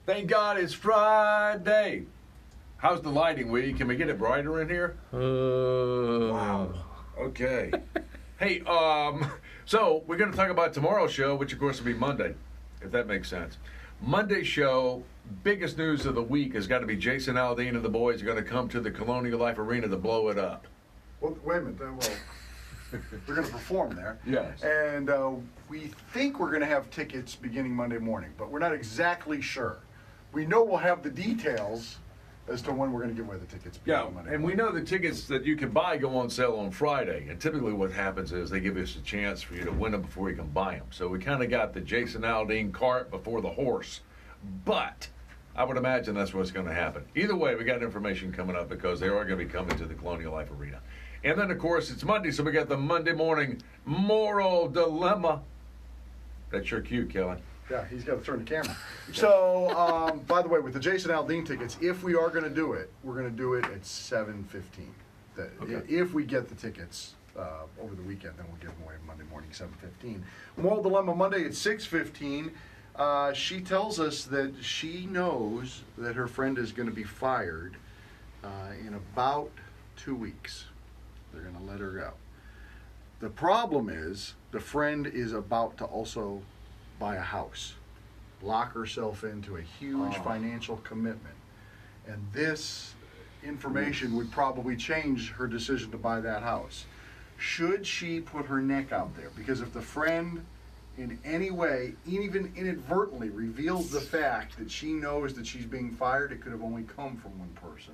Thank God it's Friday. How's the lighting, Wee? Can we get it brighter in here? Wow. Okay. Hey, so we're going to talk about tomorrow's show, which of course will be Monday, if that makes sense. Monday's show, biggest news of the week has got to be Jason Aldean and the boys are going to come to the Colonial Life Arena to blow it up. Well, wait a minute. We're going to perform there. Yes. And we think we're going to have tickets beginning Monday morning, but we're not exactly sure. We know we'll have the details as to when we're going to give away the tickets. Yeah, Monday and morning. we know the tickets that you can buy go on sale on Friday. And typically what happens is they give us a chance for you to win them before you can buy them. So we kind of got the Jason Aldean cart before the horse. But I would imagine that's what's going to happen. Either way, we got information coming up because they are going to be coming to the Colonial Life Arena. And then, of course, it's Monday, so we got the Monday morning moral dilemma. That's your cue, Kelly. Yeah, he's got to turn the camera. So, by the way, with the Jason Aldean tickets, if we are going to do it, we're going to do it at 7:15. Okay. If we get the tickets over the weekend, then we'll give them away Monday morning, 7:15. Moral Dilemma Monday at 6:15. She tells us that she knows that her friend is going to be fired in about 2 weeks. They're going to let her go. The problem is the friend is about to also buy a house, lock herself into a huge financial commitment. And this information would probably change her decision to buy that house. Should she put her neck out there? Because if the friend in any way, even inadvertently, reveals the fact that she knows that she's being fired, it could have only come from one person.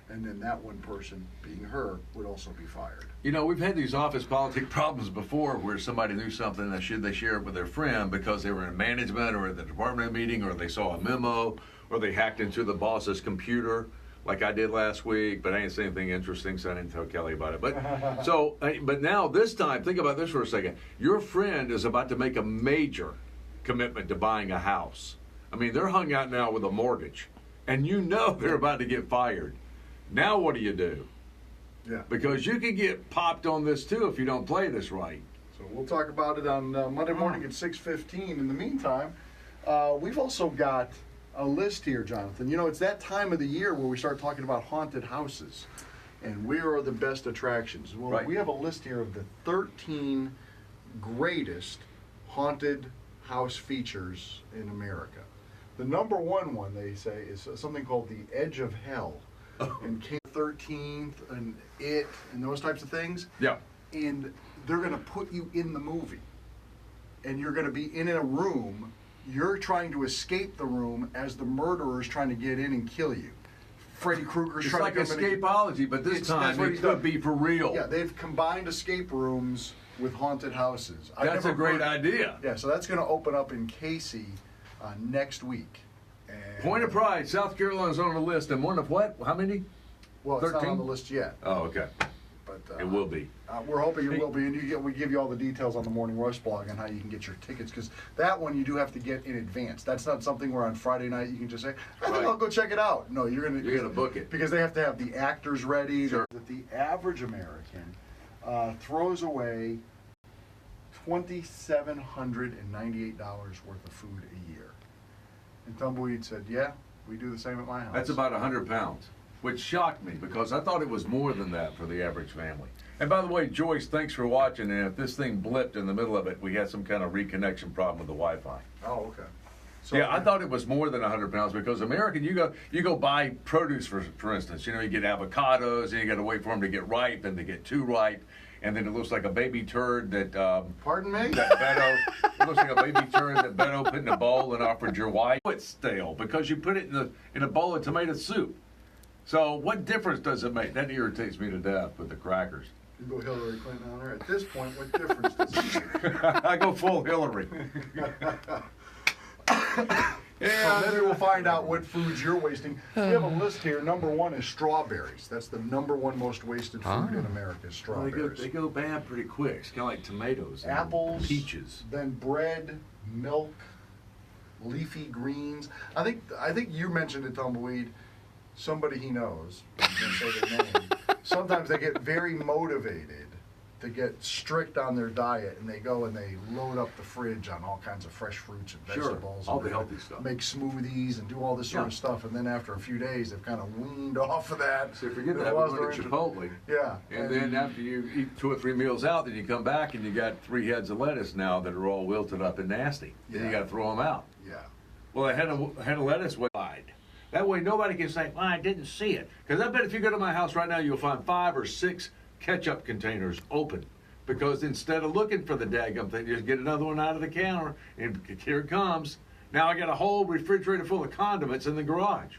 And then that one person, being her, would also be fired. You know, we've had these office politic problems before where somebody knew something and should they share it with their friend because they were in management or at the department meeting or they saw a memo or they hacked into the boss's computer like I did last week, but I didn't say anything interesting, so I didn't tell Kelly about it. But now this time, think about this for a second. Your friend is about to make a major commitment to buying a house. I mean, they're hung out now with a mortgage, and you know they're about to get fired. Now what do you do? Yeah. Because you can get popped on this too if you don't play this right. So we'll talk about it on Monday morning at 6:15. In the meantime, we've also got a list here, Jonathan. You know, it's that time of the year where we start talking about haunted houses. And where are the best attractions? Well, Right. we have a list here of the 13 greatest haunted house features in America. The number one, they say, is something called the Edge of Hell. And King 13th and It and those types of things. Yeah. And they're going to put you in the movie. And you're going to be in a room. You're trying to escape the room as the murderer is trying to get in and kill you. Freddy Krueger's It's trying like to come in. escapology, but this time it could be for real. Yeah, they've combined escape rooms with haunted houses. That's a great idea. Yeah, so that's going to open up in Casey next week. And, Point of pride, South Carolina's on the list, and one of what? How many? well, it's not 13? on the list yet, Oh, okay. but It will be. we're hoping it will be. And we give you all the details on the Morning Rush blog on how you can get your tickets, because that one you do have to get in advance. That's not something where on Friday night you can just say, I think Right. I'll go check it out. No, you're gonna book it. because they have to have the actors ready. Sure. That the average American throws away $2,798 worth of food a year. And Tumbleweed said, yeah, we do the same at my house. That's about 100 pounds, which shocked me because I thought it was more than that for the average family. And by the way, Joyce, thanks for watching. And if this thing blipped in the middle of it, we had some kind of reconnection problem with the Wi-Fi. Oh, okay. So, Yeah, I thought it was more than 100 pounds because American, you go buy produce for instance. You know, you get avocados and you got to wait for them to get ripe and they get too ripe, and then it looks like a baby turd that. Pardon me? That Beto, it looks like a baby turd that Beto put in a bowl and offered your wife. It's stale because you put it in a bowl of tomato soup. So what difference does it make? That irritates me to death with the crackers. You go Hillary Clinton on her. At this point, what difference does it make? I go full Hillary. So maybe we'll find out what foods you're wasting. We have a list here. Number one is strawberries. That's the number one most wasted food in America is strawberries. They go bad pretty quick. It's kind of like tomatoes. And Apples, peaches. then bread, milk, leafy greens. I think you mentioned it, Tumbleweed. Somebody he knows, I'm gonna say their name. Sometimes they get very motivated to get strict on their diet, and they go and they load up the fridge on all kinds of fresh fruits and Sure, vegetables. all and the healthy stuff. Make smoothies and do all this sort Yeah. of stuff, and then after a few days, they've kind of weaned off of that. So forget It that, was we their went to inter- Chipotle. Yeah. And then after you eat 2 or 3 meals out, then you come back and you got 3 heads of lettuce now that are all wilted up and nasty. Then you Yeah. got to throw them out. Yeah. Well, a head of lettuce wide. That way nobody can say, well, I didn't see it. Because I bet if you go to my house right now, you'll find 5 or 6 ketchup containers open. Because instead of looking for the daggum thing, just get another one out of the counter, and here it comes. Now I got a whole refrigerator full of condiments in the garage.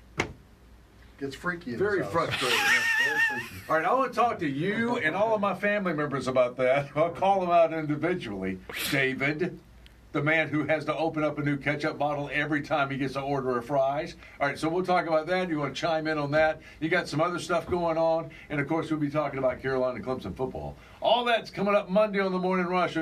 Gets freaky. In Very this house. frustrating. Yeah, very freaky. All right, I want to talk to you and all of my family members about that. I'll call them out individually. David, the man who has to open up a new ketchup bottle every time he gets an order of fries. All right, so we'll talk about that. You want to chime in on that? You got some other stuff going on. And, of course, we'll be talking about Carolina and Clemson football. All that's coming up Monday on the Morning Rush.